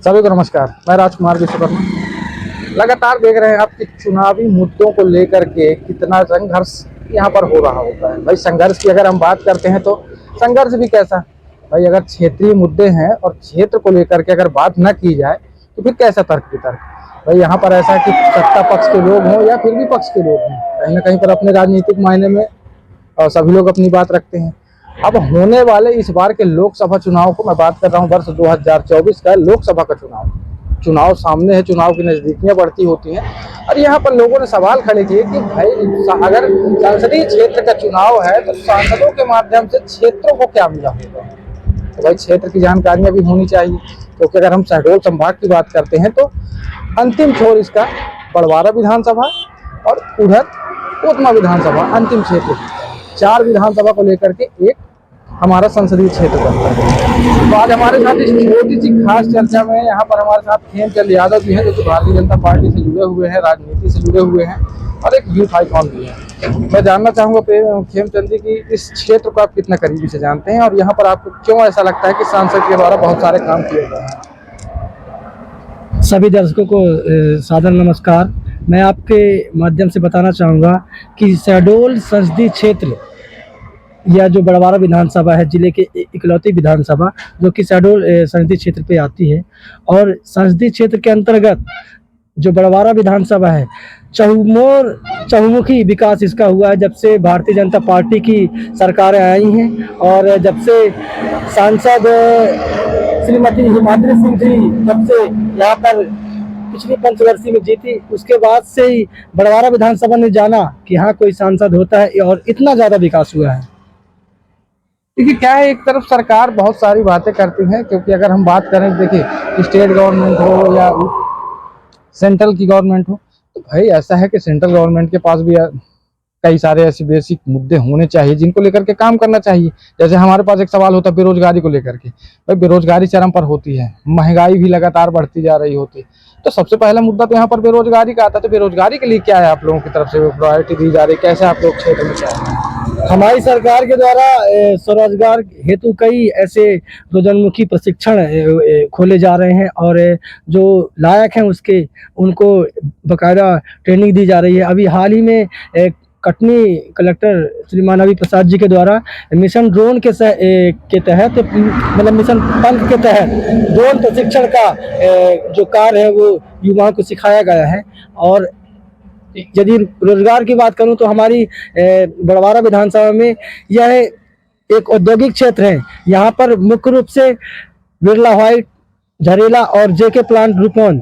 सभी को नमस्कार। मैं राजकुमार विश्वकर्मा। लगातार देख रहे हैं आप कि चुनावी मुद्दों को लेकर के कितना संघर्ष यहाँ पर हो रहा होता है। भाई संघर्ष की अगर हम बात करते हैं तो संघर्ष भी कैसा, भाई अगर क्षेत्रीय मुद्दे हैं और क्षेत्र को लेकर के अगर बात न की जाए तो फिर कैसा तर्क वितर्क। भाई यहाँ पर ऐसा है कि सत्ता पक्ष के लोग हों या फिर विपक्ष के लोग हों, कहीं ना कहीं पर अपने राजनीतिक मायने में सभी लोग अपनी बात रखते हैं। अब होने वाले इस बार के लोकसभा चुनाव को मैं बात कर रहा हूँ, वर्ष 2024 का लोकसभा का चुनाव सामने है। चुनाव की नजदीकियां बढ़ती होती हैं और यहाँ पर लोगों ने सवाल खड़े किए कि भाई अगर संसदीय क्षेत्र का चुनाव है तो सांसदों के माध्यम से क्षेत्रों को क्या मिला होगा। तो भाई क्षेत्र की जानकारियां भी होनी चाहिए, क्योंकि अगर हम शहडोल संभाग की बात करते हैं तो अंतिम छोर इसका बड़वारा विधानसभा और उधर कोतमा विधानसभा अंतिम क्षेत्र, 4 विधानसभा को लेकर के एक हमारा संसदीय क्षेत्र बनता है। तो आज हमारे साथ इस छोटी सी खास चर्चा में यहाँ पर हमारे साथ खेमचंद यादव भी हैं, जो कि भारतीय जनता पार्टी से जुड़े हुए हैं, राजनीति से जुड़े हुए हैं और एक यूथ आइकॉन भी है। मैं जानना चाहूँगा खेमचंद जी की इस क्षेत्र को आप कितना करीबी से जानते हैं और यहाँ पर आपको क्यों ऐसा लगता है कि सांसद के द्वारा बहुत सारे काम किए गए हैं। सभी दर्शकों को सादर नमस्कार। मैं आपके माध्यम से बताना चाहूँगा कि शहडोल संसदीय क्षेत्र या जो बड़वारा विधानसभा है, जिले के इकलौती विधानसभा जो कि शहडोल संसदीय क्षेत्र पे आती है, और संसदीय क्षेत्र के अंतर्गत जो बड़वारा विधानसभा है, चहुमुखी विकास इसका हुआ है जब से भारतीय जनता पार्टी की सरकारें आई हैं। और जब से सांसद श्रीमती हिमाद्री सिंह जी जब से यहाँ पर पिछली पंचवर्षीय में जीती, उसके बाद से ही बड़वारा विधानसभा ने जाना कि हाँ कोई सांसद होता है और इतना ज़्यादा विकास हुआ है। देखिए क्या है, एक तरफ सरकार बहुत सारी बातें करती है, क्योंकि अगर हम बात करें देखिए स्टेट गवर्नमेंट हो या सेंट्रल की गवर्नमेंट हो, तो भाई ऐसा है कि सेंट्रल गवर्नमेंट के पास भी कई सारे ऐसे बेसिक मुद्दे होने चाहिए जिनको लेकर के काम करना चाहिए। जैसे हमारे पास एक सवाल होता है बेरोजगारी को लेकर के, भाई बेरोजगारी चरम पर होती है, महंगाई भी लगातार बढ़ती जा रही होती है, तो सबसे पहला मुद्दा तो यहाँ पर बेरोजगारी का आता है। तो बेरोजगारी के लिए क्या है आप लोगों की तरफ से प्रायोरिटी दी जा रही है, कैसे आप लोग क्षेत्र में क्या है? हमारी सरकार के द्वारा स्वरोजगार हेतु कई ऐसे रोजगारोन्मुखी प्रशिक्षण खोले जा रहे हैं और जो लायक हैं उनको बकायदा ट्रेनिंग दी जा रही है। अभी हाल ही में कटनी कलेक्टर श्रीमान अभी प्रसाद जी के द्वारा मिशन ड्रोन के तहत, मतलब मिशन पंख के तहत ड्रोन प्रशिक्षण का जो कार्य है वो युवाओं को सिखाया गया है। और यदि रोजगार की बात करूं तो हमारी बड़वारा विधानसभा में यह एक औद्योगिक क्षेत्र है। यहाँ पर मुख्य रूप से बिरला व्हाइट, झरेला और जेके प्लांट रूपौन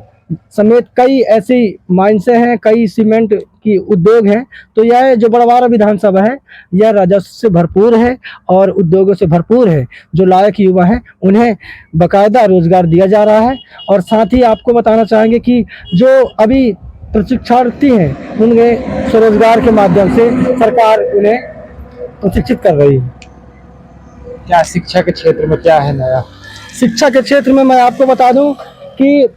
समेत कई ऐसी माइंसें हैं, कई सीमेंट की उद्योग हैं। तो यह जो बड़वारा विधानसभा है यह राजस्व से भरपूर है और उद्योगों से भरपूर है। जो लायक युवा हैं उन्हें बाकायदा रोजगार दिया जा रहा है। और साथ ही आपको बताना चाहेंगे कि जो अभी प्रशिक्षणार्थी हैं उन्हें स्वरोजगार के माध्यम से सरकार उन्हें प्रशिक्षित कर रही है। क्या शिक्षा के क्षेत्र में क्या है नया? शिक्षा के क्षेत्र में मैं आपको बता दूं कि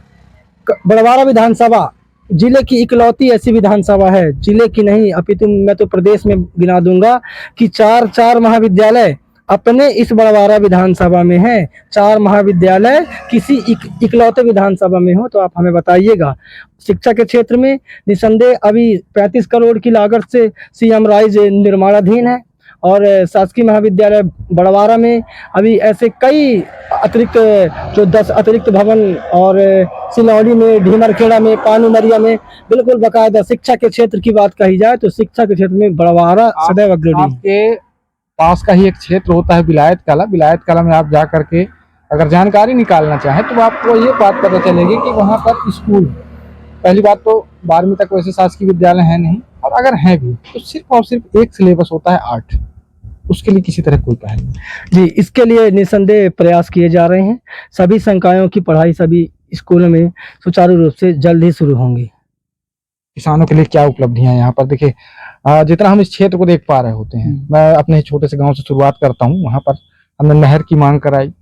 बड़वारा विधानसभा जिले की इकलौती ऐसी विधानसभा है, जिले की नहीं अपितु मैं तो प्रदेश में गिना दूंगा कि 4 महाविद्यालय अपने इस बड़वारा विधानसभा में है। 4 महाविद्यालय किसी इकलौते विधानसभा में हो तो आप हमें बताइएगा। शिक्षा के क्षेत्र में निसंदेह अभी 35 करोड़ की लागत से सीएम राइज निर्माणाधीन है और शासकीय महाविद्यालय बड़वारा में अभी ऐसे कई अतिरिक्त जो 10 अतिरिक्त भवन और सिलौली में, ढीमरखेड़ा में, पानुमरिया में बिल्कुल बाकायदा शिक्षा के क्षेत्र की बात कही जाए तो शिक्षा के क्षेत्र में बड़वारा सदैव अग्रणी। आपके पास का ही एक क्षेत्र होता है विलायत कला में आप जा करके अगर जानकारी निकालना चाहें तो आपको ये बात पता चलेगी कि वहाँ पर स्कूल, पहली बात तो 12वीं तक वैसे शासकीय विद्यालय है नहीं, और अगर हैं भी तो सिर्फ और सिर्फ एक सिलेबस होता है आर्ट, उसके लिए किसी तरह कोई पहल नहीं। जी, इसके लिए निसंदेह प्रयास किए जा रहे हैं। सभी संकायों की पढ़ाई सभी स्कूलों में सुचारू रूप से जल्द ही शुरू होंगी। किसानों के लिए क्या उपलब्धियां यहाँ पर देखिए, जितना हम इस क्षेत्र को देख पा रहे होते हैं, मैं अपने छोटे से गांव से शुरुआत करता हूँ। वहां पर हमने नहर की मांग कराई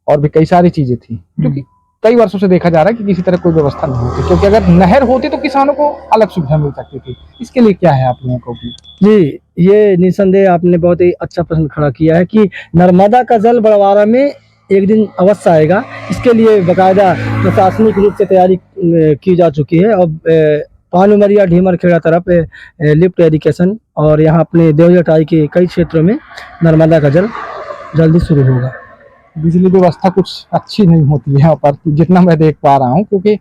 और भी कई सारी चीजें थी जो कि कई वर्षों से देखा जा रहा है कि किसी तरह कोई व्यवस्था नहीं होती, क्योंकि अगर नहर होती तो किसानों को अलग सुविधा मिल सकती थी। इसके लिए क्या है आप लोगों को? जी, ये निसंदेह आपने बहुत ही अच्छा प्रश्न खड़ा किया है कि नर्मदा का जल बड़वारा में एक दिन अवश्य आएगा। इसके लिए बाकायदा प्रशासनिक रूप से तैयारी की जा चुकी है। अब पानुमरिया ढीमरखेड़ा तरफ लिफ्ट एरिगेशन और यहाँ अपने देवजटाई के कई क्षेत्रों में नर्मदा का जल जल्दी शुरू होगा। बिजली व्यवस्था कुछ अच्छी नहीं होती है यहाँ पर, जितना मैं देख पा रहा हूँ, क्योंकि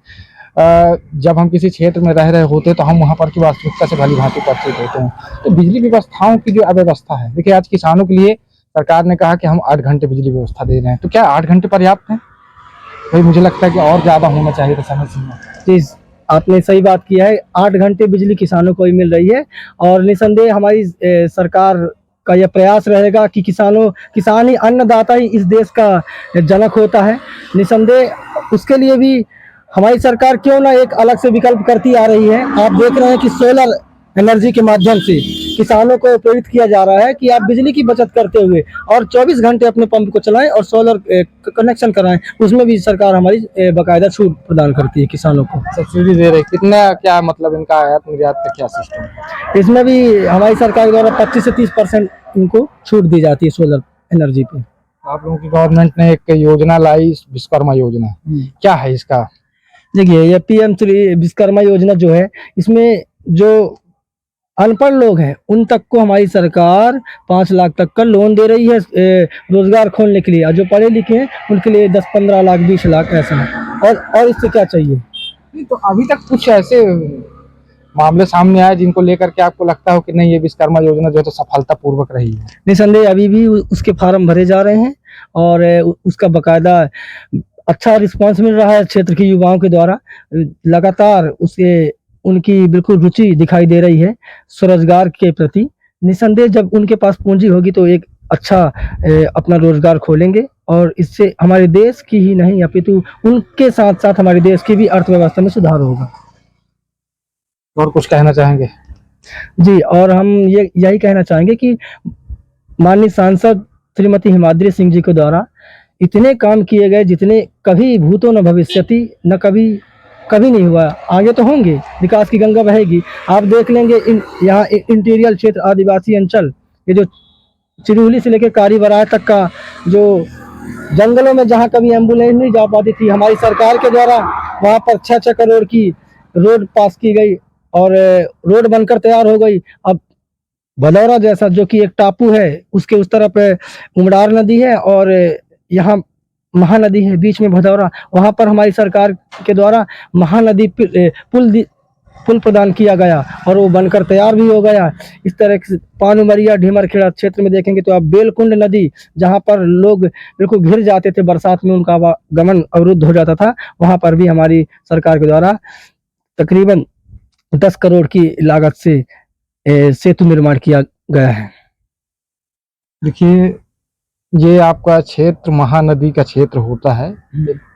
जब हम किसी क्षेत्र में रह रहे होते तो हम वहाँ पर की वास्तविकता से भली भांति परिचित होते हैं। तो बिजली व्यवस्थाओं की जो अव्यवस्था है, देखिए आज किसानों के लिए सरकार ने कहा कि हम 8 घंटे बिजली व्यवस्था दे रहे हैं, तो क्या 8 घंटे पर्याप्त है? भाई मुझे लगता है कि और ज़्यादा होना चाहिए था समय सीमा। जी, आपने सही बात किया है। 8 घंटे बिजली किसानों को ही मिल रही है और निसंदेह हमारी सरकार का यह प्रयास रहेगा कि किसान ही अन्नदाता ही इस देश का जनक होता है। निसंदेह उसके लिए भी हमारी सरकार क्यों ना एक अलग से विकल्प करती आ रही है। आप देख रहे हैं कि सोलर एनर्जी के माध्यम से किसानों को प्रेरित किया जा रहा है कि आप बिजली की बचत करते हुए और 24 घंटे अपने पंप को चलाएं और सोलर कनेक्शन कराएं। उसमें भी सरकार हमारी बाकायदा छूट प्रदान करती है किसानों को। सब्सिडी दे रहे, कितना क्या मतलब इनका आयात निर्यात का क्या सिस्टम है? इसमें भी हमारी सरकार द्वारा 25 से 30% इनको छूट दी जाती है सोलर एनर्जी पे। आप लोगों की गवर्नमेंट ने एक योजना लाई, विश्वकर्मा योजना, क्या है इसका? देखिए, ये PM-3 विश्वकर्मा योजना जो है, इसमें जो अनपढ़ लोग हैं उन तक को हमारी सरकार 5 लाख तक का लोन दे रही है रोजगार खोलने के लिए, और जो पढ़े लिखे हैं उनके लिए 10-15 लाख 20 लाख ऐसा है। और इससे क्या चाहिए? नहीं, तो अभी तक कुछ ऐसे मामले सामने आए जिनको लेकर के आपको लगता हो कि नहीं ये विश्वकर्मा योजना जो है तो सफलतापूर्वक रही है? निसंदेह अभी भी उसके फार्म भरे जा रहे हैं और उसका बाकायदा अच्छा रिस्पांस मिल रहा है क्षेत्र के युवाओं के द्वारा। लगातार उनकी बिल्कुल रुचि दिखाई दे रही है स्वरोजगार के प्रति। निसंदेह जब उनके पास पूंजी होगी तो एक अच्छा अपना रोजगार खोलेंगे और इससे हमारे देश की ही नहीं अपितु उनके साथ साथ हमारे देश की भी अर्थव्यवस्था में सुधार होगा। और कुछ कहना चाहेंगे? जी, और हम यही कहना चाहेंगे कि माननीय सांसद श्रीमती हिमाद्री सिंह जी के द्वारा इतने काम किए गए जितने कभी भूतो न भविष्यति, न कभी नहीं हुआ, आगे तो होंगे। विकास की गंगा बहेगी। आप देख लेंगे यहाँ इंटीरियर क्षेत्र आदिवासी अंचल, ये जो चिरौली से लेकर कारीवराय तक का, जो जंगलों में जहाँ कभी एम्बुलेंस नहीं जा पाती थी, हमारी सरकार के द्वारा वहाँ पर 6-6 करोड़ की रोड पास की गई और रोड बनकर तैयार हो गई। अब भदौरा जैसा जो कि एक टापू है, उसके उस तरफ उमरार नदी है और यहाँ महानदी है बीच में भदौरा, वहाँ पर हमारी सरकार के द्वारा महानदी पुल प्रदान किया गया और वो बनकर तैयार भी हो गया। इस तरह से पानुमरिया ढीमरखेड़ा क्षेत्र में देखेंगे तो आप बेलकुंड नदी, जहाँ पर लोग बिल्कुल घिर जाते थे बरसात में, उनका आवागमन अवरुद्ध हो जाता था, वहाँ पर भी हमारी सरकार के द्वारा तकरीबन 10 करोड़ की लागत से सेतु निर्माण किया गया है। देखिए, ये आपका क्षेत्र महानदी का क्षेत्र होता है,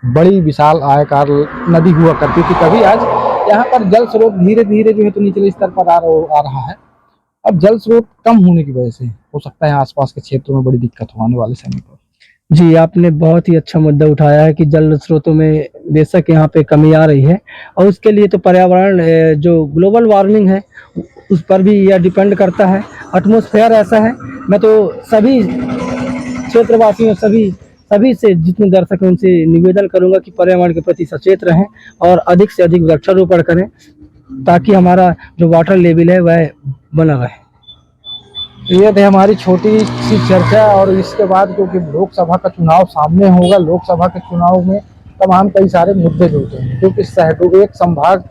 बड़ी विशाल आयकार नदी हुआ करती थी कभी। आज यहाँ पर जल स्रोत धीरे धीरे जो है तो निचले स्तर पर आ रहा है। अब जल स्रोत कम होने की वजह से हो सकता है आसपास के क्षेत्रों में बड़ी दिक्कत हो आने वाले समय पर। जी, आपने बहुत ही अच्छा मुद्दा उठाया है कि जल स्रोतों में बेशक यहाँ पे कमी आ रही है और उसके लिए तो पर्यावरण जो ग्लोबल वार्मिंग है उस पर भी यह डिपेंड करता है। एटमॉस्फेयर ऐसा है। मैं तो सभी क्षेत्रवासियों सभी से, जितने दर्शक हैं उनसे निवेदन करूंगा कि पर्यावरण के प्रति सचेत रहें और अधिक से अधिक वृक्षारोपण करें ताकि हमारा जो वाटर लेवल है वह बना रहे। ये थे हमारी छोटी सी चर्चा। और इसके बाद क्योंकि लोकसभा का चुनाव सामने होगा, लोकसभा के चुनाव में तमाम कई सारे मुद्दे जुड़ते हैं, क्योंकि शहरों एक संभाग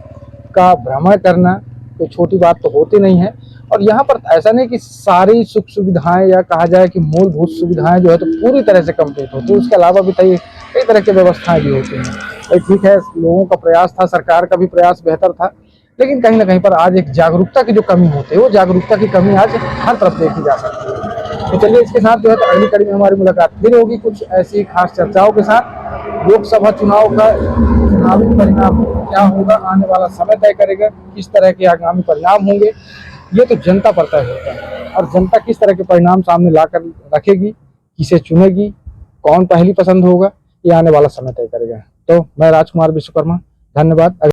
का भ्रमण करना कोई छोटी बात तो होती नहीं है। और यहाँ पर ऐसा नहीं कि सारी सुख सुविधाएं या कहा जाए कि मूलभूत सुविधाएं जो है तो पूरी तरह से कंप्लीट होती है, उसके अलावा भी कई तरह की व्यवस्थाएं भी होती हैं। ठीक है, लोगों का प्रयास था, सरकार का भी प्रयास बेहतर था, लेकिन कहीं ना कहीं पर आज एक जागरूकता की जो कमी होती है, वो जागरूकता की कमी आज हर तरफ देखी जा सकती है। तो चलिए, इसके साथ जो है तो अगली कड़ी में हमारी मुलाकात फिर होगी कुछ ऐसी खास चर्चाओं के साथ। लोकसभा चुनाव का चुनावी परिणाम क्या होगा, आने वाला समय तय करेगा, किस तरह के आगामी परिणाम होंगे, ये तो जनता पर तय होता है। और जनता किस तरह के परिणाम सामने लाकर रखेगी, किसे चुनेगी, कौन पहली पसंद होगा, ये आने वाला समय तय करेगा। तो मैं राजकुमार विश्वकर्मा, धन्यवाद।